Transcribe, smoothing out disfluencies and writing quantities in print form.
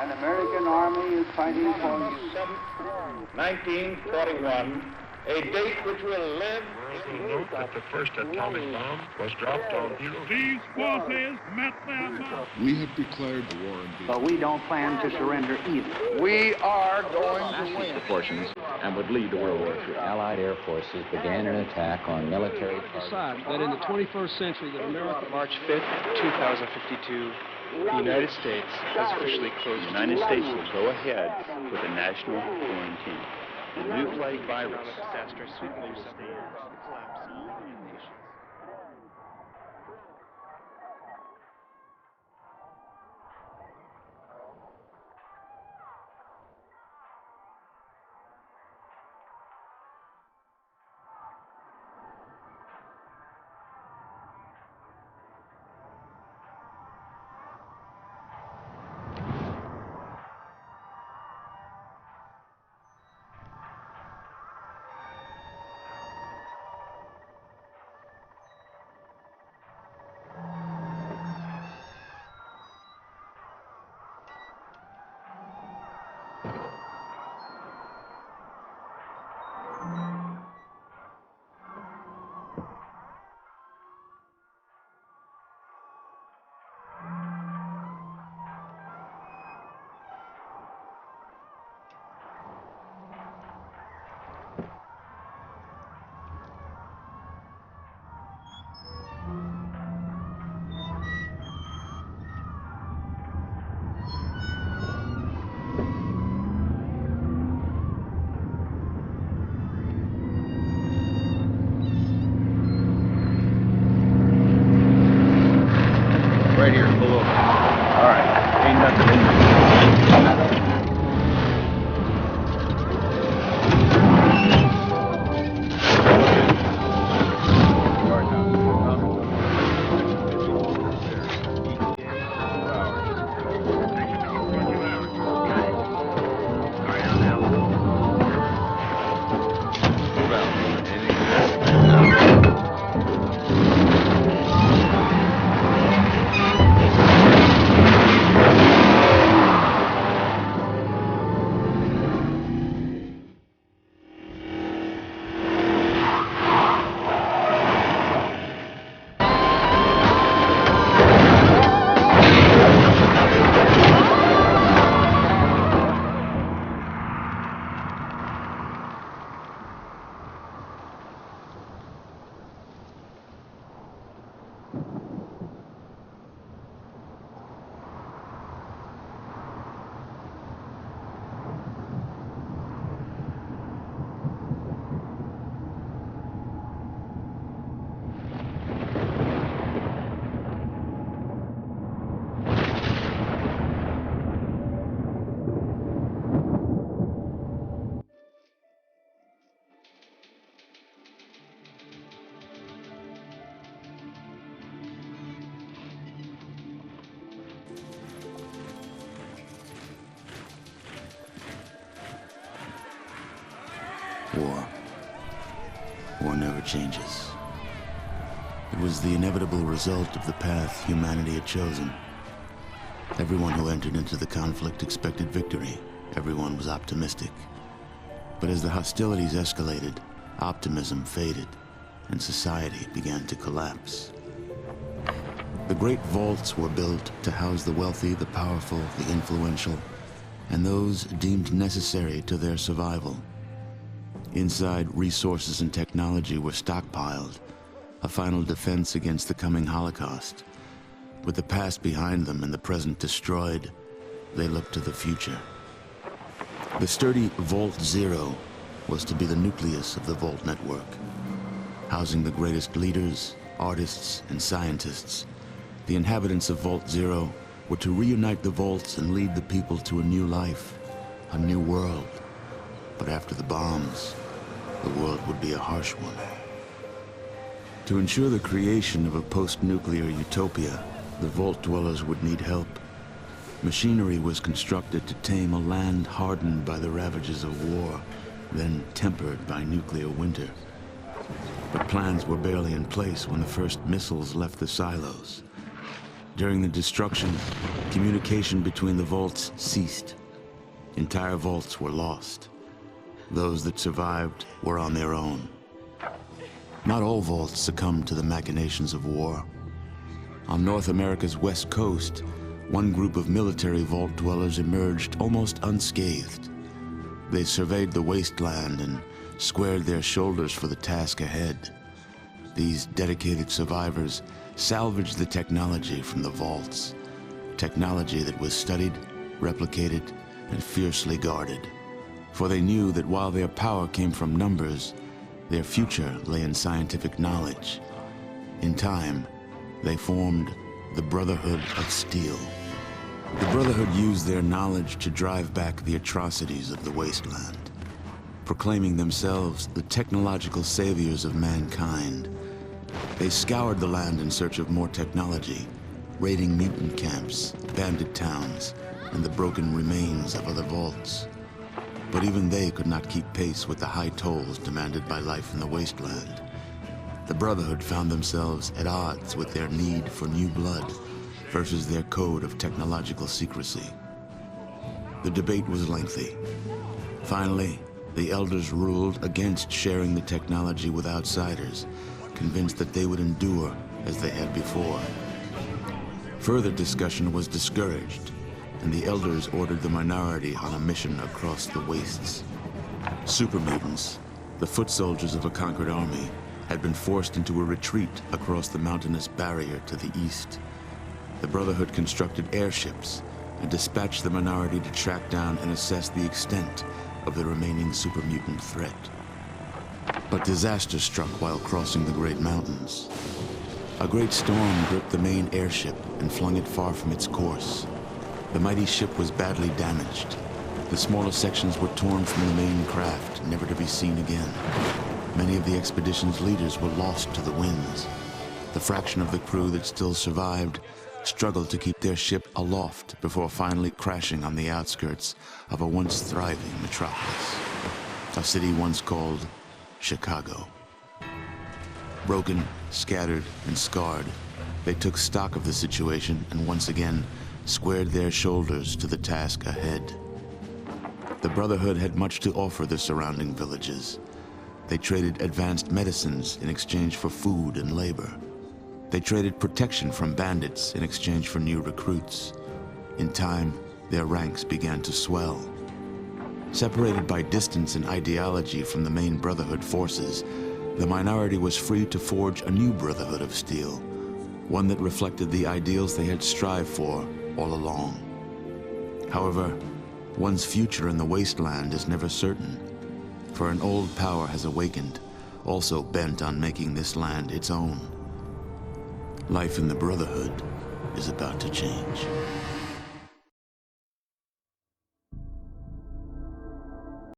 An American army is fighting for you. 1941, a date which will live. Note that the first atomic bomb was dropped on Hiroshima. These forces met their mark. We have declared the war in Vietnam. But we don't plan to surrender either. We are going to win. Proportions and would lead to World War III. Allied air forces began an attack on military decide that in the 21st century that America... March 5th, 2052, the United States has officially closed. The United States will go ahead with a national quarantine. The new plague virus. Disaster sweeping understands the collapse of the United Nations. Right here, below. All right, ain't nothing in there. War never changes. It was the inevitable result of the path humanity had chosen. Everyone who entered into the conflict expected victory. Everyone was optimistic. But as the hostilities escalated, optimism faded, and society began to collapse. The great vaults were built to house the wealthy, the powerful, the influential, and those deemed necessary to their survival. Inside, resources and technology were stockpiled, a final defense against the coming Holocaust. With the past behind them and the present destroyed, they looked to the future. The sturdy Vault Zero was to be the nucleus of the Vault network, housing the greatest leaders, artists, and scientists. The inhabitants of Vault Zero were to reunite the vaults and lead the people to a new life, a new world. But after the bombs, the world would be a harsh one. To ensure the creation of a post-nuclear utopia, the Vault dwellers would need help. Machinery was constructed to tame a land hardened by the ravages of war, then tempered by nuclear winter. But plans were barely in place when the first missiles left the silos. During the destruction, communication between the vaults ceased. Entire vaults were lost. Those that survived were on their own. Not all vaults succumbed to the machinations of war. On North America's west coast, one group of military vault dwellers emerged almost unscathed. They surveyed the wasteland and squared their shoulders for the task ahead. These dedicated survivors salvaged the technology from the vaults, technology that was studied, replicated, and fiercely guarded. For they knew that while their power came from numbers, their future lay in scientific knowledge. In time, they formed the Brotherhood of Steel. The Brotherhood used their knowledge to drive back the atrocities of the wasteland, proclaiming themselves the technological saviors of mankind. They scoured the land in search of more technology, raiding mutant camps, bandit towns, and the broken remains of other vaults. But even they could not keep pace with the high tolls demanded by life in the wasteland. The Brotherhood found themselves at odds with their need for new blood versus their code of technological secrecy. The debate was lengthy. Finally, the elders ruled against sharing the technology with outsiders, convinced that they would endure as they had before. Further discussion was discouraged, and the elders ordered the minority on a mission across the wastes. Super mutants, the foot soldiers of a conquered army, had been forced into a retreat across the mountainous barrier to the east. The Brotherhood constructed airships and dispatched the minority to track down and assess the extent of the remaining super mutant threat. But disaster struck while crossing the Great Mountains. A great storm gripped the main airship and flung it far from its course. The mighty ship was badly damaged. The smaller sections were torn from the main craft, never to be seen again. Many of the expedition's leaders were lost to the winds. The fraction of the crew that still survived struggled to keep their ship aloft before finally crashing on the outskirts of a once thriving metropolis, a city once called Chicago. Broken, scattered, and scarred, they took stock of the situation and once again squared their shoulders to the task ahead. The Brotherhood had much to offer the surrounding villages. They traded advanced medicines in exchange for food and labor. They traded protection from bandits in exchange for new recruits. In time, their ranks began to swell. Separated by distance and ideology from the main Brotherhood forces, the minority was free to forge a new Brotherhood of Steel, one that reflected the ideals they had strived for all along. However, one's future in the wasteland is never certain, for an old power has awakened, also bent on making this land its own. Life in the Brotherhood is about to change.